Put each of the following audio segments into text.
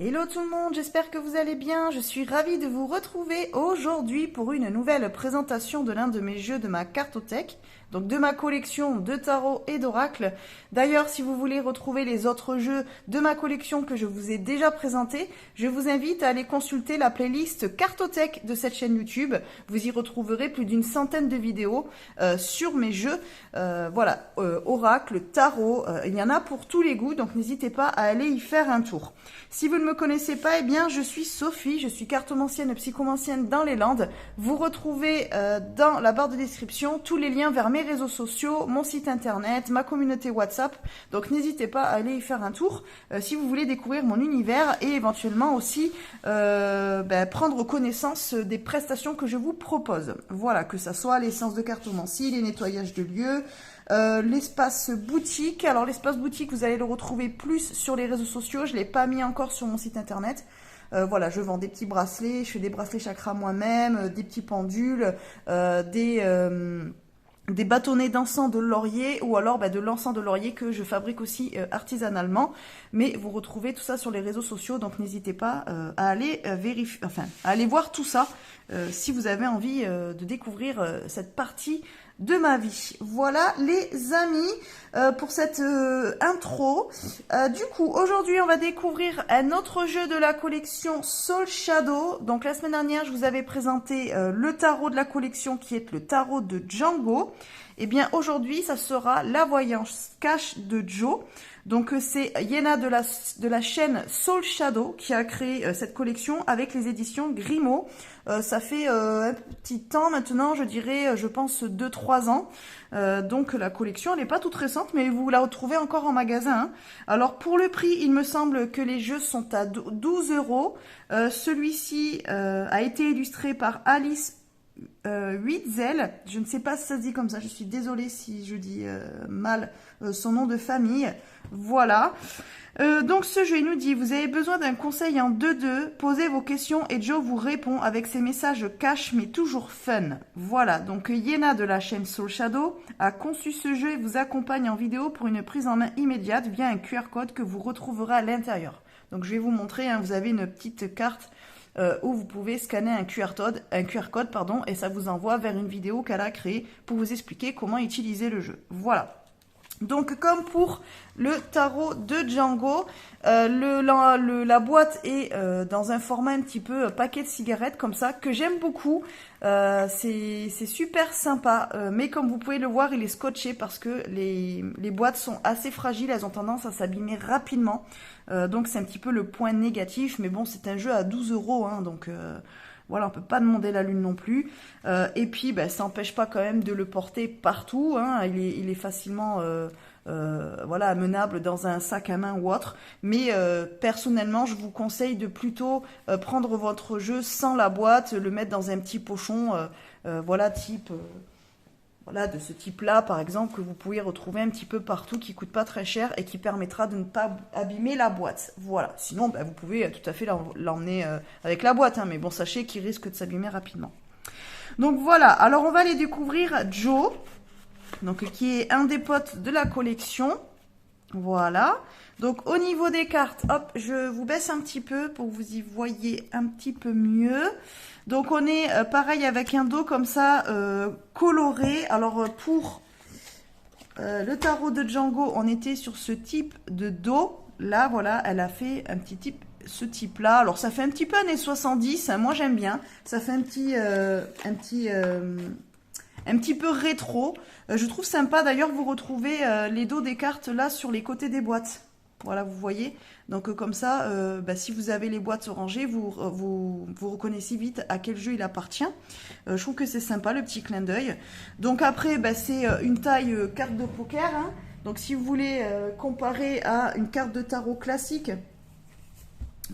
Hello tout le monde, j'espère que vous allez bien. Je suis ravie de vous retrouver aujourd'hui pour une nouvelle présentation de l'un de mes jeux de ma cartothèque, donc de ma collection de tarot et d'oracles. D'ailleurs, si vous voulez retrouver les autres jeux de ma collection que je vous ai déjà présentés, je vous invite à aller consulter la playlist cartothèque de cette chaîne YouTube. Vous y retrouverez plus d'une centaine de vidéos sur mes jeux. Oracles, tarot, il y en a pour tous les goûts, donc n'hésitez pas à aller y faire un tour. Si vous ne me connaissez pas, eh bien, je suis Sophie, je suis cartomancienne, psychomancienne dans les Landes. Vous retrouvez dans la barre de description tous les liens vers mes réseaux sociaux, mon site internet, ma communauté WhatsApp. Donc n'hésitez pas à aller y faire un tour si vous voulez découvrir mon univers et éventuellement aussi prendre connaissance des prestations que je vous propose. Voilà, que ça soit les séances de cartomancie, les nettoyages de lieux, l'espace boutique. Alors l'espace boutique, vous allez le retrouver plus sur les réseaux sociaux. Je ne l'ai pas mis encore sur mon site internet. Voilà, je vends des petits bracelets, je fais des bracelets chakra moi-même, des petits pendules, des bâtonnets d'encens de laurier ou alors de l'encens de laurier que je fabrique aussi artisanalement. Mais vous retrouvez tout ça sur les réseaux sociaux, donc n'hésitez pas à aller à aller voir tout ça si vous avez envie de découvrir cette partie de ma vie. Voilà les amis pour cette intro. Du coup, aujourd'hui on va découvrir un autre jeu de la collection Soul Shadow. Donc la semaine dernière je vous avais présenté le tarot de la collection qui est le tarot de Django. Et bien aujourd'hui ça sera la voyance cache de Joe. Donc c'est Yéna de la chaîne Soul Shadow qui a créé cette collection avec les éditions Grimaud. Ça fait un petit temps maintenant, je dirais, je pense 2-3 ans. Donc la collection, elle n'est pas toute récente, mais vous la retrouvez encore en magasin. Hein. Alors pour le prix, il me semble que les jeux sont à 12 €. Celui-ci a été illustré par Alice Huitzel, je ne sais pas si ça se dit comme ça, je suis désolée si je dis mal son nom de famille. Voilà. Donc ce jeu, il nous dit, vous avez besoin d'un conseil en 2-2, posez vos questions et Joe vous répond avec ses messages cash mais toujours fun. Voilà, donc Yéna de la chaîne Soul Shadow a conçu ce jeu et vous accompagne en vidéo pour une prise en main immédiate via un QR code que vous retrouverez à l'intérieur. Donc je vais vous montrer, hein, vous avez une petite carte où vous pouvez scanner un QR code, et ça vous envoie vers une vidéo qu'elle a créée pour vous expliquer comment utiliser le jeu. Voilà. Donc comme pour le tarot de Django, la boîte est dans un format un petit peu paquet de cigarettes comme ça, que j'aime beaucoup. C'est super sympa, mais comme vous pouvez le voir, il est scotché parce que les boîtes sont assez fragiles, elles ont tendance à s'abîmer rapidement. Donc c'est un petit peu le point négatif, mais bon, c'est un jeu à 12 €, hein, donc... Voilà, on peut pas demander la lune non plus. Et puis, ça n'empêche pas quand même de le porter partout. Hein. Il est facilement amenable dans un sac à main ou autre. Mais personnellement, je vous conseille de plutôt prendre votre jeu sans la boîte, le mettre dans un petit pochon, de ce type-là, par exemple, que vous pouvez retrouver un petit peu partout, qui coûte pas très cher et qui permettra de ne pas abîmer la boîte. Voilà. Sinon, vous pouvez tout à fait l'emmener avec la boîte, hein, mais bon, sachez qu'il risque de s'abîmer rapidement. Donc voilà. Alors, on va aller découvrir Joe, donc qui est un des potes de la collection. Voilà. Donc au niveau des cartes, hop, je vous baisse un petit peu pour que vous y voyez un petit peu mieux. Donc on est pareil avec un dos comme ça, coloré. Alors pour le tarot de Django, on était sur ce type de dos. Là, voilà, elle a fait un petit type, ce type-là. Alors ça fait un petit peu années 70, hein, moi j'aime bien. Ça fait un petit peu rétro. Je trouve sympa. D'ailleurs, vous retrouvez les dos des cartes là sur les côtés des boîtes. Voilà, vous voyez. Donc comme ça, si vous avez les boîtes rangées, vous reconnaissez vite à quel jeu il appartient. Je trouve que c'est sympa, le petit clin d'œil. Donc après, c'est une taille carte de poker. Hein. Donc si vous voulez comparer à une carte de tarot classique,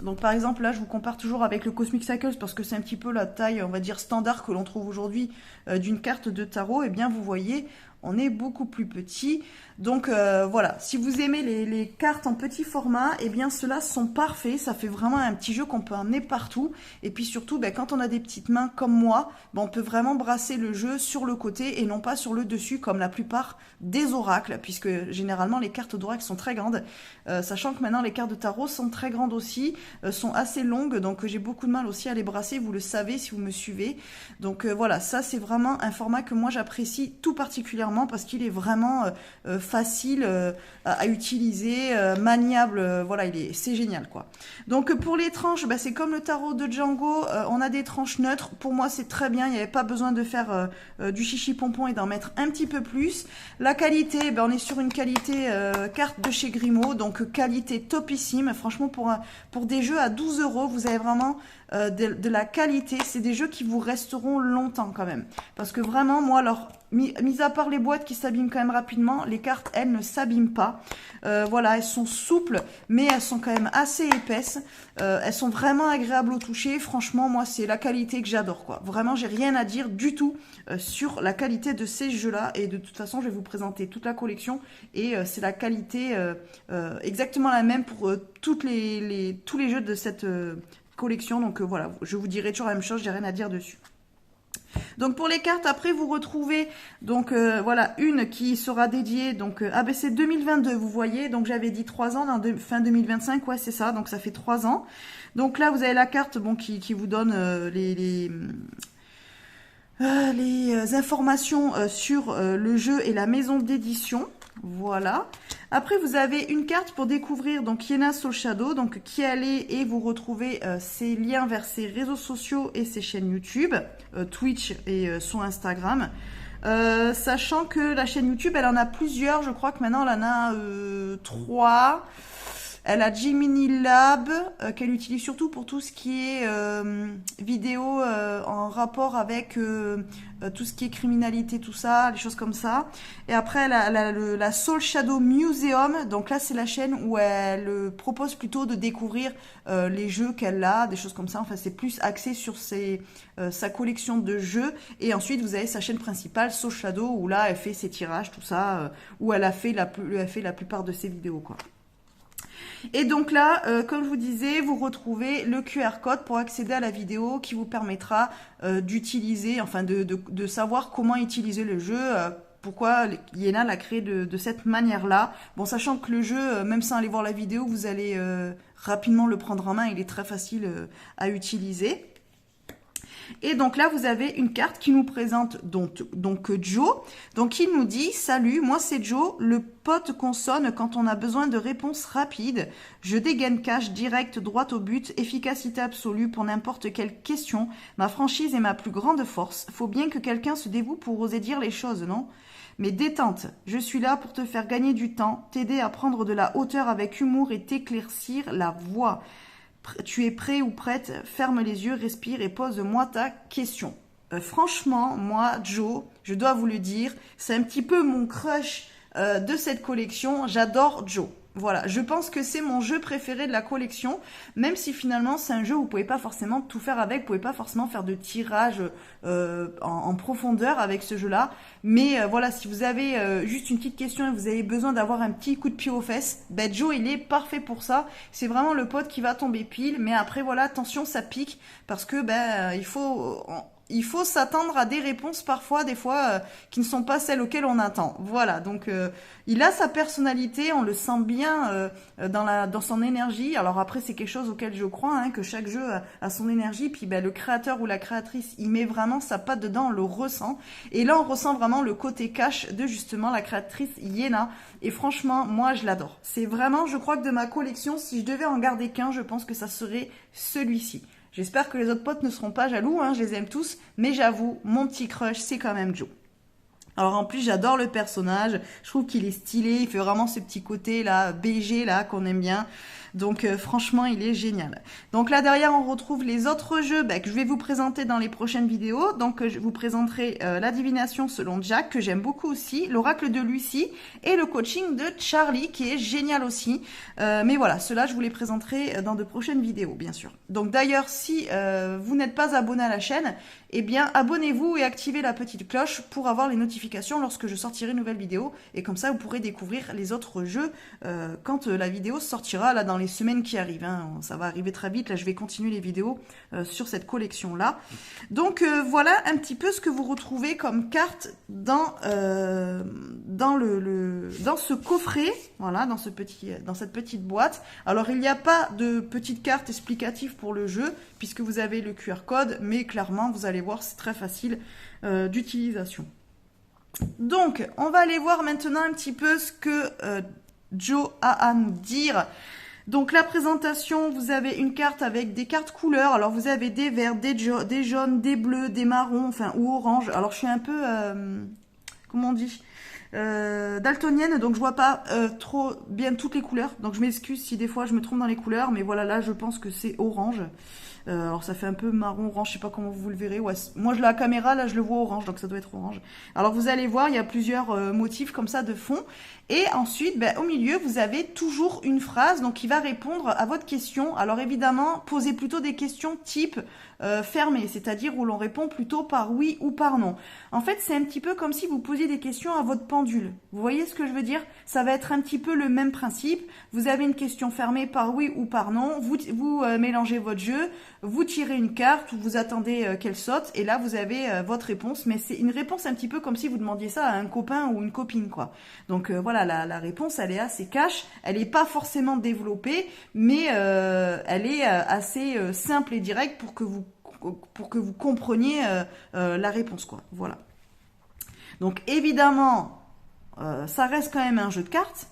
donc par exemple là je vous compare toujours avec le Cosmic Cycles parce que c'est un petit peu la taille, on va dire, standard que l'on trouve aujourd'hui d'une carte de tarot. Et bien vous voyez, on est beaucoup plus petit. Donc voilà, si vous aimez les cartes en petit format, eh bien ceux-là sont parfaits. Ça fait vraiment un petit jeu qu'on peut emmener partout. Et puis surtout, ben, quand on a des petites mains comme moi, ben, on peut vraiment brasser le jeu sur le côté et non pas sur le dessus comme la plupart des oracles, puisque généralement les cartes d'oracle sont très grandes. Sachant que maintenant les cartes de tarot sont très grandes aussi, sont assez longues, donc j'ai beaucoup de mal aussi à les brasser, vous le savez si vous me suivez. Donc voilà, ça c'est vraiment un format que moi j'apprécie tout particulièrement parce qu'il est vraiment facile à utiliser, maniable, voilà, c'est génial quoi. Donc pour les tranches, bah, c'est comme le tarot de Django, on a des tranches neutres, pour moi c'est très bien, il n'y avait pas besoin de faire du chichi pompon et d'en mettre un petit peu plus. La qualité, bah, on est sur une qualité carte de chez Grimaud, donc qualité topissime, franchement pour des jeux à 12 €, vous avez vraiment de la qualité, c'est des jeux qui vous resteront longtemps quand même, parce que vraiment moi, alors mis à part les boîtes qui s'abîment quand même rapidement, les cartes elles ne s'abîment pas, voilà, elles sont souples mais elles sont quand même assez épaisses, elles sont vraiment agréables au toucher, franchement moi c'est la qualité que j'adore quoi, vraiment j'ai rien à dire du tout sur la qualité de ces jeux là, et de toute façon je vais vous présenter toute la collection et c'est la qualité exactement la même pour tous les jeux de cette collection, donc voilà, je vous dirai toujours la même chose, j'ai rien à dire dessus. Donc pour les cartes, après vous retrouvez donc voilà une qui sera dédiée donc ABC 2022, vous voyez, donc j'avais dit 3 ans, fin 2025, ouais c'est ça, donc ça fait 3 ans. Donc là vous avez la carte bon qui vous donne les informations sur le jeu et la maison d'édition. Voilà. Après, vous avez une carte pour découvrir donc Iena Soul Shadow, donc qui elle est, et vous retrouvez ses liens vers ses réseaux sociaux et ses chaînes YouTube, Twitch et son Instagram. Sachant que la chaîne YouTube, elle en a plusieurs, je crois que maintenant elle en a 3. Elle a Gemini Lab, qu'elle utilise surtout pour tout ce qui est vidéo en rapport avec tout ce qui est criminalité, tout ça, les choses comme ça. Et après, elle a la Soul Shadow Museum. Donc là, c'est la chaîne où elle propose plutôt de découvrir les jeux qu'elle a, des choses comme ça. Enfin, c'est plus axé sur sa collection de jeux. Et ensuite, vous avez sa chaîne principale, Soul Shadow, où là, elle fait ses tirages, tout ça, où elle a fait la plupart de ses vidéos, quoi. Et donc là, comme je vous disais, vous retrouvez le QR code pour accéder à la vidéo qui vous permettra d'utiliser, enfin de savoir comment utiliser le jeu, pourquoi Iena l'a créé de cette manière-là. Bon, sachant que le jeu, même sans aller voir la vidéo, vous allez rapidement le prendre en main, il est très facile à utiliser. Et donc là, vous avez une carte qui nous présente donc Joe. Donc il nous dit « Salut, moi c'est Joe, le pote qu'on sonne quand on a besoin de réponses rapides. Je dégaine cash, direct, droit au but, efficacité absolue pour n'importe quelle question. Ma franchise est ma plus grande force. Faut bien que quelqu'un se dévoue pour oser dire les choses, non ? Mais détente, je suis là pour te faire gagner du temps, t'aider à prendre de la hauteur avec humour et t'éclaircir la voix. Tu es prêt ou prête? Ferme les yeux, respire et pose-moi ta question. » Franchement, moi, Joe, je dois vous le dire, c'est un petit peu mon crush de cette collection. J'adore Joe. Voilà, je pense que c'est mon jeu préféré de la collection, même si finalement c'est un jeu où vous pouvez pas forcément tout faire avec, vous pouvez pas forcément faire de tirage en profondeur avec ce jeu-là. Mais voilà, si vous avez juste une petite question et vous avez besoin d'avoir un petit coup de pied aux fesses, ben Joe il est parfait pour ça. C'est vraiment le pote qui va tomber pile, mais après voilà, attention ça pique parce que il faut s'attendre à des réponses parfois, des fois, qui ne sont pas celles auxquelles on attend. Voilà, donc il a sa personnalité, on le sent bien dans son énergie. Alors après, c'est quelque chose auquel je crois, hein, que chaque jeu a son énergie. Puis le créateur ou la créatrice, il met vraiment sa patte dedans, on le ressent. Et là, on ressent vraiment le côté cash de justement la créatrice Iena. Et franchement, moi, je l'adore. C'est vraiment, je crois que de ma collection, si je devais en garder qu'un, je pense que ça serait celui-ci. J'espère que les autres potes ne seront pas jaloux, hein, je les aime tous, mais j'avoue, mon petit crush, c'est quand même Joe. Alors en plus, j'adore le personnage, je trouve qu'il est stylé, il fait vraiment ce petit côté là, BG là, qu'on aime bien. Donc franchement, il est génial. Donc là derrière, on retrouve les autres jeux que je vais vous présenter dans les prochaines vidéos. Donc je vous présenterai la divination selon Jack, que j'aime beaucoup aussi, l'oracle de Lucie et le coaching de Charlie, qui est génial aussi. Mais voilà, ceux-là, je vous les présenterai dans de prochaines vidéos, bien sûr. Donc d'ailleurs, si vous n'êtes pas abonné à la chaîne, eh bien abonnez-vous et activez la petite cloche pour avoir les notifications lorsque je sortirai une nouvelle vidéo. Et comme ça, vous pourrez découvrir les autres jeux quand la vidéo sortira, là, dans les semaines qui arrivent. Hein. Ça va arriver très vite. Là, je vais continuer les vidéos sur cette collection-là. Donc, voilà un petit peu ce que vous retrouvez comme carte dans ce coffret. Voilà, dans cette petite boîte. Alors, il n'y a pas de petite carte explicative pour le jeu, puisque vous avez le QR code, mais clairement, vous allez voir, c'est très facile d'utilisation. Donc, on va aller voir maintenant un petit peu ce que Joe a à nous dire. Donc, la présentation, vous avez une carte avec des cartes couleurs. Alors, vous avez des verts, des jaunes, des bleus, des marrons, enfin, ou orange. Alors, je suis un peu, comment on dit, daltonienne, donc je vois pas trop bien toutes les couleurs. Donc, je m'excuse si des fois je me trompe dans les couleurs. Mais voilà, là, je pense que c'est orange. Alors ça fait un peu marron orange, je sais pas comment vous le verrez. Ouais, moi je l'ai à la caméra, là je le vois orange, donc ça doit être orange. Alors vous allez voir, il y a plusieurs motifs comme ça de fond. Et ensuite, au milieu, vous avez toujours une phrase donc qui va répondre à votre question. Alors évidemment, posez plutôt des questions type fermées, c'est-à-dire où l'on répond plutôt par oui ou par non. En fait, c'est un petit peu comme si vous posiez des questions à votre pendule. Vous voyez ce que je veux dire? Ça va être un petit peu le même principe. Vous avez une question fermée par oui ou par non. Vous mélangez votre jeu. Vous tirez une carte ou vous attendez qu'elle saute et là vous avez votre réponse, mais c'est une réponse un petit peu comme si vous demandiez ça à un copain ou une copine quoi. Donc voilà, la réponse elle est assez cash, elle n'est pas forcément développée, mais elle est assez simple et directe pour que vous compreniez la réponse quoi. Voilà. Donc évidemment, ça reste quand même un jeu de cartes.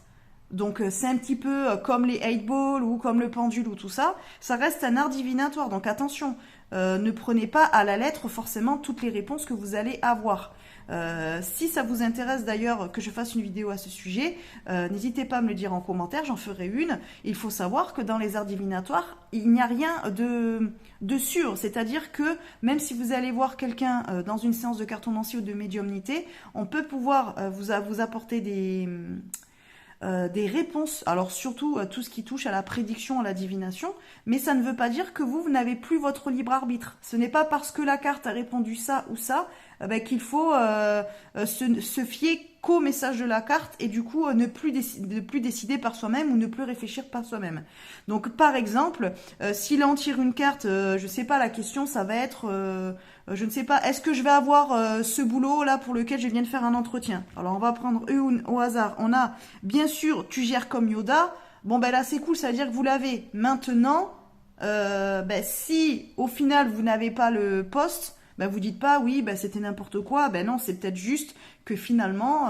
Donc c'est un petit peu comme les 8 balls ou comme le pendule ou tout ça. Ça reste un art divinatoire, donc attention, ne prenez pas à la lettre forcément toutes les réponses que vous allez avoir. Si ça vous intéresse d'ailleurs que je fasse une vidéo à ce sujet, n'hésitez pas à me le dire en commentaire, j'en ferai une. Il faut savoir que dans les arts divinatoires, il n'y a rien de sûr. C'est-à-dire que même si vous allez voir quelqu'un dans une séance de cartomancie ou de médiumnité, on peut pouvoir vous apporter des réponses, alors surtout tout ce qui touche à la prédiction, à la divination, mais ça ne veut pas dire que vous n'avez plus votre libre arbitre. Ce n'est pas parce que la carte a répondu ça ou ça qu'il faut se fier qu'au message de la carte et du coup ne plus décider par soi-même ou ne plus réfléchir par soi-même. Donc par exemple, si là on tire une carte, je sais pas, la question ça va être je ne sais pas, est-ce que je vais avoir ce boulot là pour lequel je viens de faire un entretien? Alors on va prendre une au hasard. On a bien sûr tu gères comme Yoda. Bon là c'est cool, ça veut dire que vous l'avez. Maintenant, si au final vous n'avez pas le poste, vous dites pas oui c'était n'importe quoi. Non, c'est peut-être juste que finalement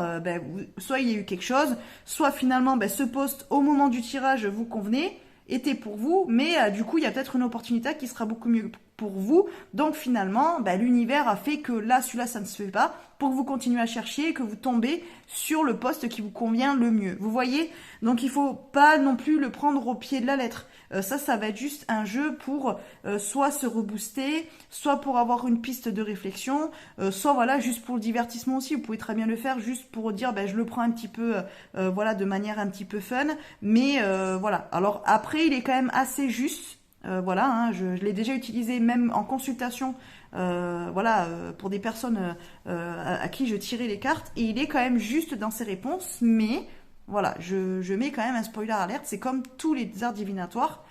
soit il y a eu quelque chose, soit finalement ce poste au moment du tirage vous convenait, était pour vous, mais du coup il y a peut-être une opportunité qui sera beaucoup mieux pour vous. Donc finalement, l'univers a fait que là, celui-là, ça ne se fait pas, pour que vous continuez à chercher et que vous tombez sur le poste qui vous convient le mieux. Vous voyez? Donc il faut pas non plus le prendre au pied de la lettre. Ça va être juste un jeu pour soit se rebooster, soit pour avoir une piste de réflexion, soit voilà, juste pour le divertissement aussi. Vous pouvez très bien le faire juste pour dire, je le prends un petit peu, voilà, de manière un petit peu fun. Mais voilà. Alors après, il est quand même assez juste. Voilà, je l'ai déjà utilisé même en consultation, pour des personnes à qui je tirais les cartes, et il est quand même juste dans ses réponses, mais voilà, je mets quand même un spoiler alert, c'est comme tous les arts divinatoires,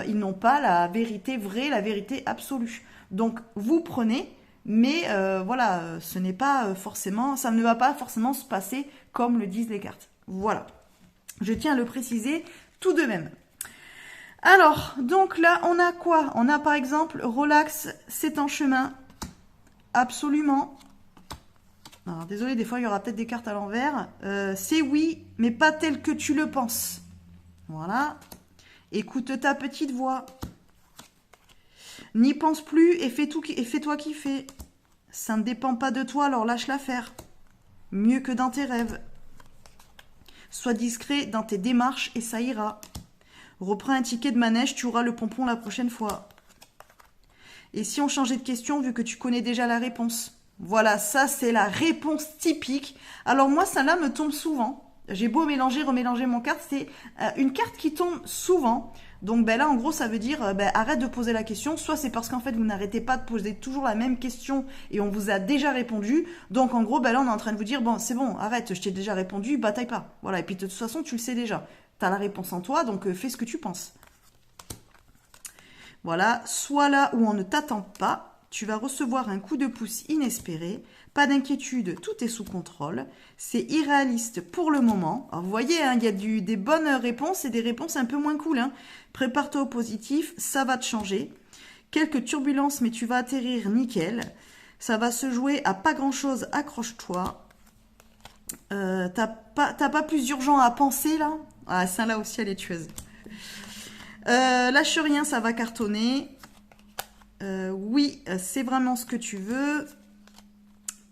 ils n'ont pas la vérité vraie, la vérité absolue. Donc vous prenez, mais voilà, ce n'est pas forcément, ça ne va pas forcément se passer comme le disent les cartes. Voilà, je tiens à le préciser tout de même. Alors, donc là, on a quoi? On a par exemple, relax, c'est en chemin. Absolument. Alors, désolé, des fois, il y aura peut-être des cartes à l'envers. C'est oui, mais pas tel que tu le penses. Voilà. Écoute ta petite voix. N'y pense plus et fais-toi kiffer. Ça ne dépend pas de toi, alors lâche l'affaire. Mieux que dans tes rêves. Sois discret dans tes démarches et ça ira. Reprends un ticket de manège, tu auras le pompon la prochaine fois. Et si on changeait de question, vu que tu connais déjà la réponse? Voilà, ça c'est la réponse typique. Alors moi, ça là me tombe souvent. J'ai beau mélanger, remélanger mon carte, c'est une carte qui tombe souvent. Donc ben là, en gros, ça veut dire arrête de poser la question. Soit c'est parce qu'en fait, vous n'arrêtez pas de poser toujours la même question et on vous a déjà répondu. Donc en gros, ben là, on est en train de vous dire, bon, c'est bon, arrête, je t'ai déjà répondu, bataille pas. Voilà, et puis de toute façon, tu le sais déjà. Tu as la réponse en toi, donc fais ce que tu penses. Voilà, sois là où on ne t'attend pas. Tu vas recevoir un coup de pouce inespéré. Pas d'inquiétude, tout est sous contrôle. C'est irréaliste pour le moment. Alors vous voyez, hein, il y a des bonnes réponses et des réponses un peu moins cool. Hein. Prépare-toi au positif, ça va te changer. Quelques turbulences, mais tu vas atterrir nickel. Ça va se jouer à pas grand-chose, accroche-toi. T'as pas plus urgent à penser, là? Ah, celle-là aussi, elle est tueuse. Lâche rien, ça va cartonner. Oui, c'est vraiment ce que tu veux.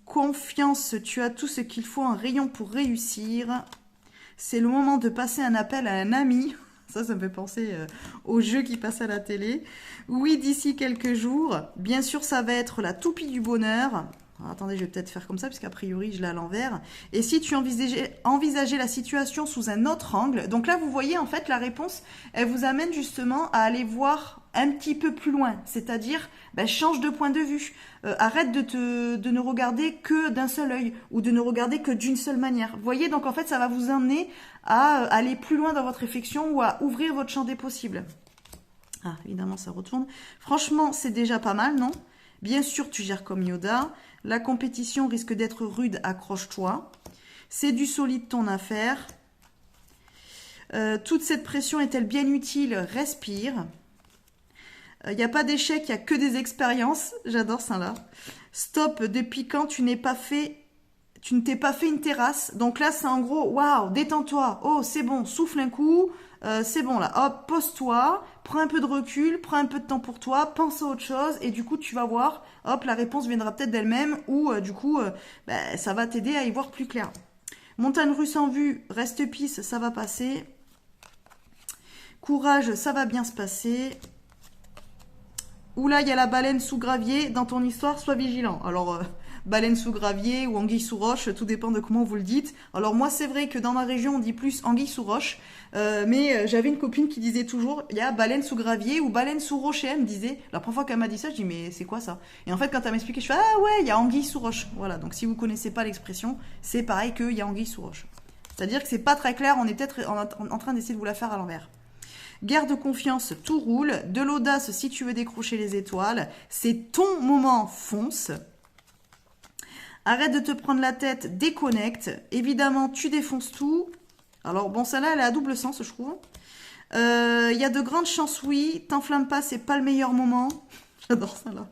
Confiance, tu as tout ce qu'il faut, un rayon pour réussir. C'est le moment de passer un appel à un ami. Ça me fait penser au jeu qui passe à la télé. Oui, d'ici quelques jours. Bien sûr, ça va être la toupie du bonheur. Alors, attendez, je vais peut-être faire comme ça, puisqu'a priori, je l'ai à l'envers. Et si tu envisageais la situation sous un autre angle, donc là, vous voyez, en fait, la réponse, elle vous amène justement à aller voir un petit peu plus loin. C'est-à-dire, change de point de vue. Arrête de ne regarder que d'un seul œil ou de ne regarder que d'une seule manière. Vous voyez, donc en fait, ça va vous amener à aller plus loin dans votre réflexion ou à ouvrir votre champ des possibles. Ah, évidemment, ça retourne. Franchement, c'est déjà pas mal, non? Bien sûr, tu gères comme Yoda. La compétition risque d'être rude, accroche-toi. C'est du solide ton affaire. Toute cette pression est-elle bien utile? Respire. Il n'y a pas d'échec, il n'y a que des expériences. J'adore ça là. Stop, depuis quand tu ne t'es pas fait une terrasse? Donc là, c'est en gros, waouh, détends-toi. Oh, c'est bon, souffle un coup. C'est bon là, hop, pose-toi, prends un peu de recul, prends un peu de temps pour toi, pense à autre chose et du coup tu vas voir, hop, la réponse viendra peut-être d'elle-même ou du coup ça va t'aider à y voir plus clair. Montagne russe en vue, reste pisse, ça va passer. Courage, ça va bien se passer. Oula, il y a la baleine sous gravier, dans ton histoire, sois vigilant. Alors, baleine sous gravier ou anguille sous roche, tout dépend de comment vous le dites. Alors moi, c'est vrai que dans ma région, on dit plus anguille sous roche, mais j'avais une copine qui disait toujours, il y a baleine sous gravier ou baleine sous rocher. Elle me disait, la première fois qu'elle m'a dit ça, je dis, mais c'est quoi ça? Et en fait, quand elle m'expliquait, je fais, ah ouais, il y a anguille sous roche. Voilà, donc si vous connaissez pas l'expression, c'est pareil qu'il y a anguille sous roche. C'est-à-dire que c'est pas très clair, on est peut-être en train d'essayer de vous la faire à l'envers. Garde confiance, tout roule. De l'audace si tu veux décrocher les étoiles. C'est ton moment, fonce. Arrête de te prendre la tête, déconnecte. Évidemment, tu défonces tout. Alors bon, celle-là, elle est à double sens, je trouve. Il y a de grandes chances, oui. T'enflamme pas, c'est pas le meilleur moment. J'adore ça là.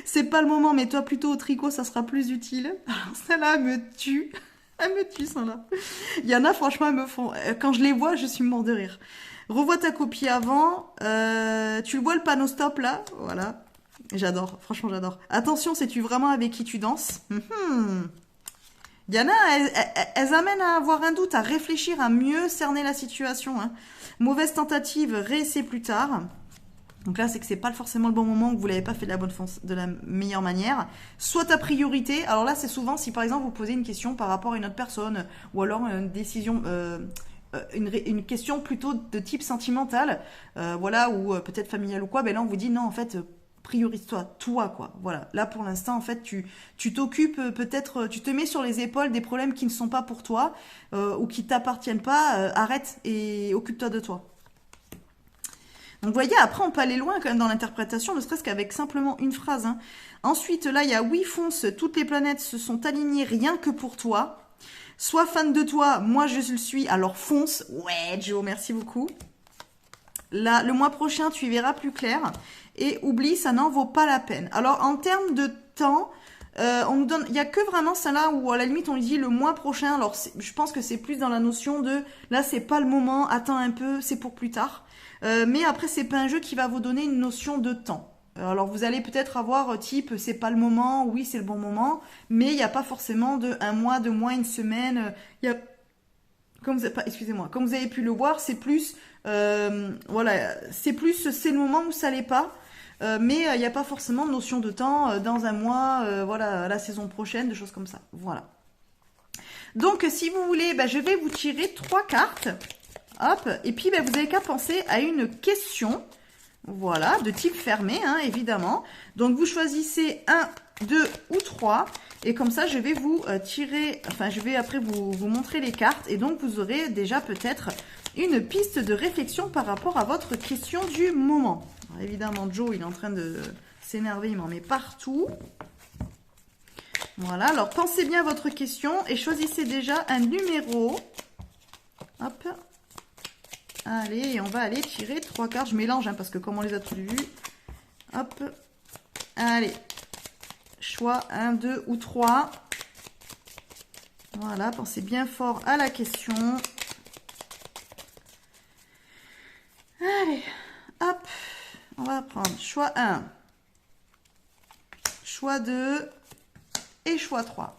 C'est pas le moment, mais toi plutôt au tricot, ça sera plus utile. Alors celle-là, elle me tue. Elle me tue, celle-là. Il y en a, franchement, elles me font... Quand je les vois, je suis mort de rire. Revois ta copie avant. Tu le vois, le panneau stop, là? Voilà. J'adore. Franchement, j'adore. Attention, sais-tu vraiment avec qui tu danses? Il y en a, elles amènent à avoir un doute, à réfléchir, à mieux cerner la situation. Hein. Mauvaise tentative, réessayer plus tard. Donc là, c'est que c'est pas forcément le bon moment, que vous l'avez pas fait de la meilleure manière. Soit ta priorité. Alors là, c'est souvent si par exemple vous posez une question par rapport à une autre personne, ou alors une décision, une question plutôt de type sentimental, voilà, ou peut-être familial ou quoi. Ben là, on vous dit non, en fait, priorise-toi, toi, quoi. Voilà. Là, pour l'instant, en fait, tu t'occupes peut-être, tu te mets sur les épaules des problèmes qui ne sont pas pour toi ou qui t'appartiennent pas. Arrête et occupe-toi de toi. Donc vous voyez, après on peut aller loin quand même dans l'interprétation, ne serait-ce qu'avec simplement une phrase. Hein. Ensuite, là, il y a oui, fonce, toutes les planètes se sont alignées rien que pour toi. Sois fan de toi, moi je le suis, alors fonce. Ouais, Joe, merci beaucoup. Là, le mois prochain, tu y verras plus clair. Et oublie, ça n'en vaut pas la peine. Alors, en termes de temps, on nous donne, il n'y a que vraiment ça là où à la limite on dit le mois prochain. Alors, je pense que c'est plus dans la notion de, là, c'est pas le moment, attends un peu, c'est pour plus tard. Mais après, c'est pas un jeu qui va vous donner une notion de temps. Alors, vous allez peut-être avoir type, c'est pas le moment, oui, c'est le bon moment, mais il n'y a pas forcément de un mois, 2 mois, une semaine. Il y a comme vous, excusez-moi, comme vous avez pu le voir, c'est plus, voilà, c'est plus, c'est le moment où ça l'est pas. Mais il n'y a pas forcément de notion de temps dans un mois, voilà, la saison prochaine, des choses comme ça. Voilà. Donc, si vous voulez, je vais vous tirer 3 cartes. Hop. Et puis, vous n'avez qu'à penser à une question. Voilà, de type fermé, hein, évidemment. Donc, vous choisissez 1, 2 ou 3. Et comme ça, je vais vous tirer, enfin, je vais après vous montrer les cartes. Et donc, vous aurez déjà peut-être une piste de réflexion par rapport à votre question du moment. Alors, évidemment, Joe, il est en train de s'énerver, il m'en met partout. Voilà, alors pensez bien à votre question et choisissez déjà un numéro. Hop. Allez, et on va aller tirer 3 cartes. Je mélange, hein, parce que comme on les a tous vus. Hop. Allez. Choix 1, 2 ou 3. Voilà, pensez bien fort à la question. Allez, hop. On va prendre choix 1, choix 2 et choix 3.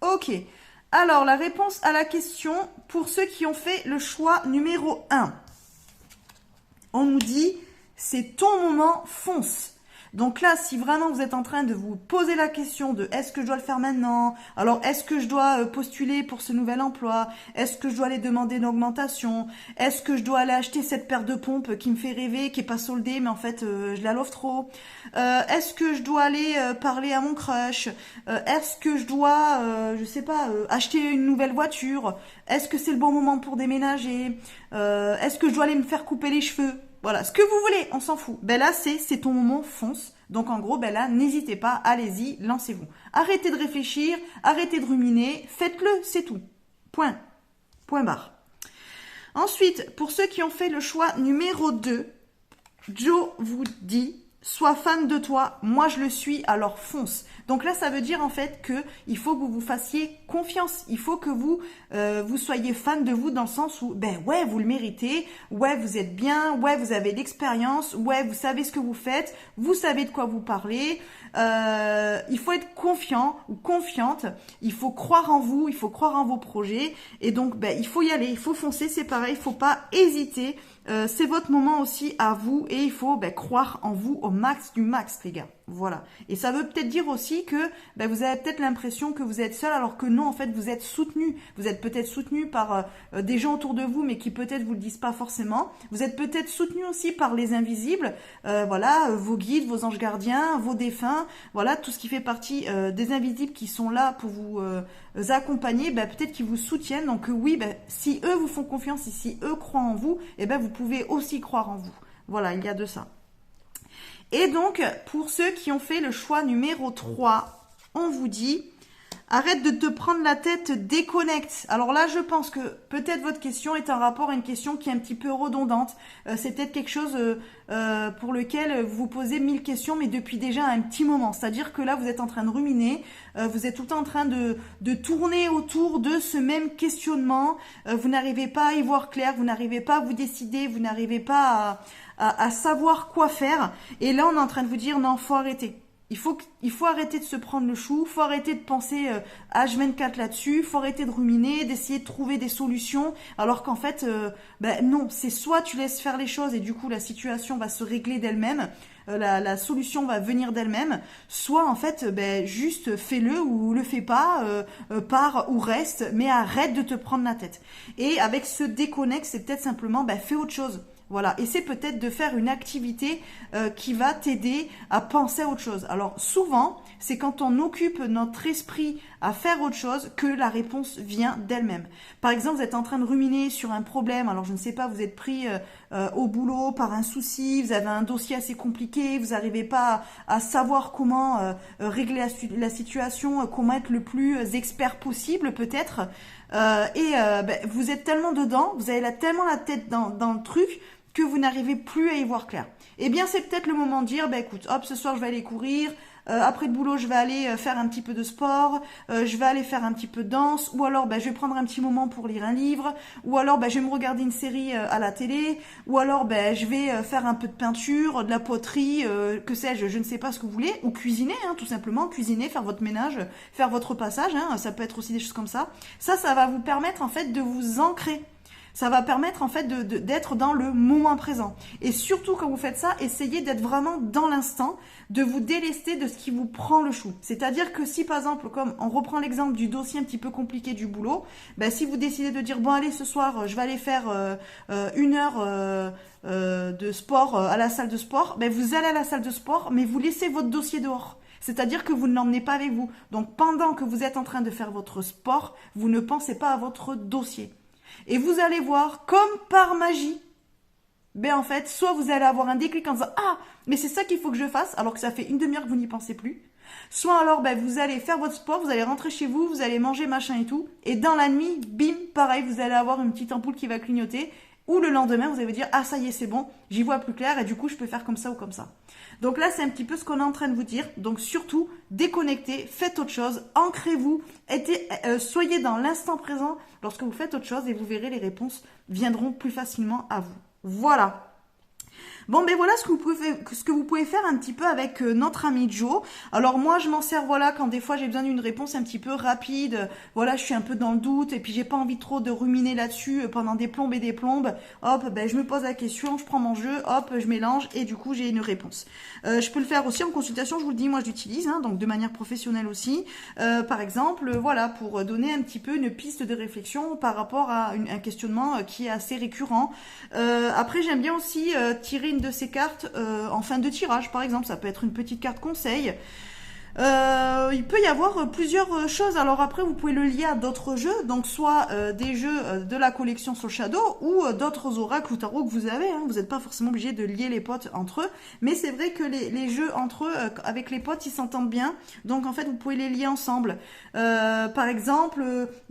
Ok. Alors, la réponse à la question, pour ceux qui ont fait le choix numéro 1, on nous dit, c'est ton moment, fonce. Donc là, si vraiment vous êtes en train de vous poser la question de est-ce que je dois le faire maintenant? Alors, est-ce que je dois postuler pour ce nouvel emploi? Est-ce que je dois aller demander une augmentation? Est-ce que je dois aller acheter cette paire de pompes qui me fait rêver, qui est pas soldée, mais en fait, je la l'offre trop? Est-ce que je dois aller parler à mon crush? Est-ce que je dois, je sais pas, acheter une nouvelle voiture? Est-ce que c'est le bon moment pour déménager? Est-ce que je dois aller me faire couper les cheveux? Voilà, ce que vous voulez, on s'en fout. Là, c'est ton moment, fonce. Donc, en gros, là, n'hésitez pas, allez-y, lancez-vous. Arrêtez de réfléchir, arrêtez de ruminer, faites-le, c'est tout. Point. Point barre. Ensuite, pour ceux qui ont fait le choix numéro 2, Joe vous dit, sois fan de toi, moi je le suis, alors fonce. Donc là, ça veut dire en fait que il faut que vous vous fassiez confiance. Il faut que vous soyez fan de vous dans le sens où, ouais, vous le méritez, ouais, vous êtes bien, ouais, vous avez l'expérience, ouais, vous savez ce que vous faites, vous savez de quoi vous parlez. Il faut être confiant ou confiante. Il faut croire en vous, il faut croire en vos projets. Et donc, il faut y aller, il faut foncer, c'est pareil, il faut pas hésiter. C'est votre moment aussi à vous et il faut croire en vous au max du max, les gars. Voilà. Et ça veut peut-être dire aussi que vous avez peut-être l'impression que vous êtes seul alors que non, en fait, vous êtes soutenu. Vous êtes peut-être soutenu par des gens autour de vous, mais qui peut-être vous le disent pas forcément. Vous êtes peut-être soutenu aussi par les invisibles. Voilà, vos guides, vos anges gardiens, vos défunts. Voilà, tout ce qui fait partie des invisibles qui sont là pour vous accompagner. Peut-être qu'ils vous soutiennent. Donc oui, si eux vous font confiance et si eux croient en vous, vous pouvez aussi croire en vous. Voilà, il y a de ça. Et donc, pour ceux qui ont fait le choix numéro 3, on vous dit, arrête de te prendre la tête, déconnecte. Alors là, je pense que peut-être votre question est en rapport à une question qui est un petit peu redondante. C'est peut-être quelque chose pour lequel vous vous posez 1000 questions, mais depuis déjà un petit moment. C'est-à-dire que là, vous êtes en train de ruminer, vous êtes tout le temps en train de tourner autour de ce même questionnement. Vous n'arrivez pas à y voir clair, vous n'arrivez pas à vous décider, vous n'arrivez pas à savoir quoi faire. Et là, on est en train de vous dire, non, faut arrêter. Il faut arrêter de se prendre le chou, faut arrêter de penser H24 là-dessus, faut arrêter de ruminer, d'essayer de trouver des solutions, alors qu'en fait, non, c'est soit tu laisses faire les choses et du coup la situation va se régler d'elle-même, la solution va venir d'elle-même, soit en fait, juste fais-le ou le fais pas, pars ou reste, mais arrête de te prendre la tête. Et avec ce déconnecte, c'est peut-être simplement, fais autre chose. Voilà, et c'est peut-être de faire une activité qui va t'aider à penser à autre chose. Alors souvent, c'est quand on occupe notre esprit à faire autre chose que la réponse vient d'elle-même. Par exemple, vous êtes en train de ruminer sur un problème, alors je ne sais pas, vous êtes pris au boulot par un souci, vous avez un dossier assez compliqué, vous n'arrivez pas à savoir comment régler la situation, comment être le plus expert possible peut-être, vous êtes tellement dedans, vous avez tellement la tête dans le truc que vous n'arrivez plus à y voir clair. Eh bien, c'est peut-être le moment de dire, écoute, hop, ce soir, je vais aller courir. après le boulot, je vais aller faire un petit peu de sport, je vais aller faire un petit peu de danse, ou alors je vais prendre un petit moment pour lire un livre, ou alors je vais me regarder une série à la télé, ou alors je vais faire un peu de peinture, de la poterie, que sais-je, je ne sais pas ce que vous voulez, ou cuisiner, hein, tout simplement, cuisiner, faire votre ménage, faire votre passage, hein, ça peut être aussi des choses comme ça. Ça va vous permettre en fait de vous ancrer. Ça va permettre en fait d'être dans le moment présent. Et surtout quand vous faites ça, essayez d'être vraiment dans l'instant, de vous délester de ce qui vous prend le chou. C'est-à-dire que si par exemple, comme on reprend l'exemple du dossier un petit peu compliqué du boulot, si vous décidez de dire bon allez ce soir je vais aller faire 1 heure de sport à la salle de sport, vous allez à la salle de sport mais vous laissez votre dossier dehors. C'est-à-dire que vous ne l'emmenez pas avec vous. Donc pendant que vous êtes en train de faire votre sport, vous ne pensez pas à votre dossier. Et vous allez voir, comme par magie, en fait, soit vous allez avoir un déclic en disant « Ah, mais c'est ça qu'il faut que je fasse », alors que ça fait 1/2 heure que vous n'y pensez plus. Soit alors, vous allez faire votre sport, vous allez rentrer chez vous, vous allez manger, machin et tout. Et dans la nuit, bim, pareil, vous allez avoir une petite ampoule qui va clignoter. Ou le lendemain, vous allez vous dire « Ah, ça y est, c'est bon, j'y vois plus clair et du coup, je peux faire comme ça ou comme ça ». Donc là, c'est un petit peu ce qu'on est en train de vous dire. Donc surtout, déconnectez, faites autre chose, ancrez-vous, soyez dans l'instant présent lorsque vous faites autre chose et vous verrez les réponses viendront plus facilement à vous. Voilà. Bon, voilà ce que vous pouvez faire un petit peu avec notre ami Joe. Alors moi, je m'en sers, voilà, quand des fois j'ai besoin d'une réponse un petit peu rapide. Voilà, je suis un peu dans le doute et puis j'ai pas envie trop de ruminer là-dessus pendant des plombes et des plombes. Hop, je me pose la question, je prends mon jeu, hop, je mélange et du coup j'ai une réponse. Je peux le faire aussi en consultation, je vous le dis, moi je l'utilise, hein, donc de manière professionnelle aussi. Par exemple, voilà, pour donner un petit peu une piste de réflexion par rapport à un questionnement qui est assez récurrent. Après, j'aime bien aussi tirer de ces cartes en fin de tirage, par exemple. Ça peut être une petite carte conseil. Il peut y avoir plusieurs choses. Alors après, vous pouvez le lier à d'autres jeux, donc soit des jeux de la collection Soul Shadow ou d'autres oracles ou tarot que vous avez. Hein. Vous n'êtes pas forcément obligé de lier les potes entre eux, mais c'est vrai que les jeux entre eux, avec les potes, ils s'entendent bien. Donc en fait, vous pouvez les lier ensemble. Par exemple,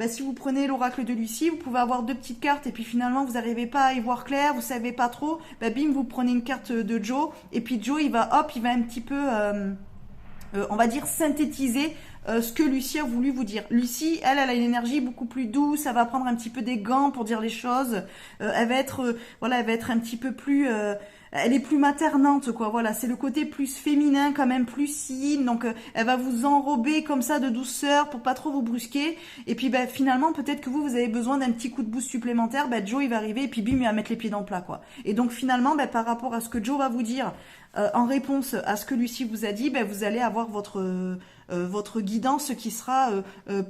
si vous prenez l'oracle de Lucie, vous pouvez avoir 2 petites cartes et puis finalement vous n'arrivez pas à y voir clair, vous savez pas trop. Bim, vous prenez une carte de Joe et puis Joe, il va un petit peu on va dire synthétiser ce que Lucie a voulu vous dire. Lucie, elle a une énergie beaucoup plus douce, elle va prendre un petit peu des gants pour dire les choses, elle va être un petit peu plus elle est plus maternante, quoi. Voilà, c'est le côté plus féminin, quand même plus yin. Donc, elle va vous enrober comme ça de douceur pour pas trop vous brusquer. Et puis, finalement, peut-être que vous avez besoin d'un petit coup de boost supplémentaire. Joe, il va arriver et puis bim, il va mettre les pieds dans le plat, quoi. Et donc, finalement, par rapport à ce que Joe va vous dire, en réponse à ce que Lucie vous a dit, vous allez avoir votre guidance qui sera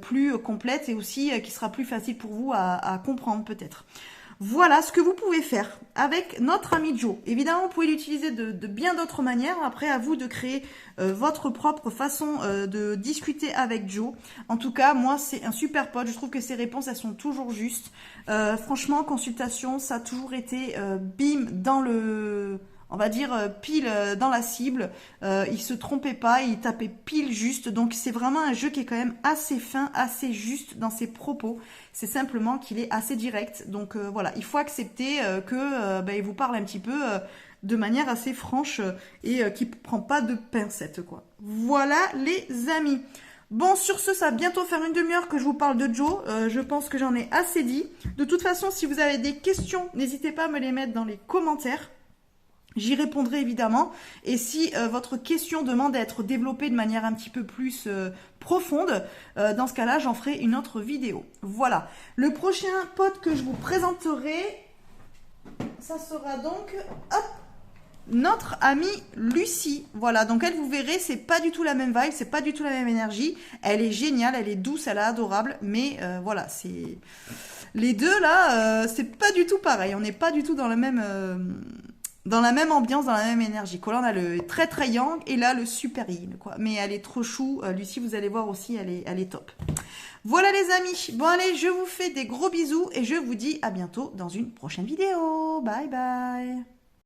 plus complète et aussi qui sera plus facile pour vous à comprendre, peut-être. Voilà ce que vous pouvez faire avec notre ami Joe. Évidemment, vous pouvez l'utiliser de bien d'autres manières. Après, à vous de créer votre propre façon de discuter avec Joe. En tout cas, moi, c'est un super pote. Je trouve que ses réponses, elles sont toujours justes. Franchement, consultation, ça a toujours été bim dans le... On va dire pile dans la cible, il se trompait pas, il tapait pile juste, donc c'est vraiment un jeu qui est quand même assez fin, assez juste dans ses propos, c'est simplement qu'il est assez direct, donc voilà, il faut accepter il vous parle un petit peu de manière assez franche et qui prend pas de pincettes, quoi. Voilà les amis. Bon, sur ce, ça va bientôt faire 1/2 heure que je vous parle de Joe. Je pense que j'en ai assez dit. De toute façon, si vous avez des questions, n'hésitez pas à me les mettre dans les commentaires. J'y répondrai évidemment. Et si votre question demande à être développée de manière un petit peu plus profonde, dans ce cas-là, j'en ferai une autre vidéo. Voilà. Le prochain pote que je vous présenterai, ça sera donc notre amie Lucie. Voilà, donc elle, vous verrez, c'est pas du tout la même vibe, c'est pas du tout la même énergie. Elle est géniale, elle est douce, elle est adorable, mais voilà, c'est... Les deux, là, c'est pas du tout pareil. On n'est pas du tout dans le même... dans la même ambiance, dans la même énergie. Là, on a le très très yang et là, le super yin, quoi. Mais elle est trop chou. Lucie, vous allez voir aussi, elle est top. Voilà les amis. Bon, allez, je vous fais des gros bisous et je vous dis à bientôt dans une prochaine vidéo. Bye bye.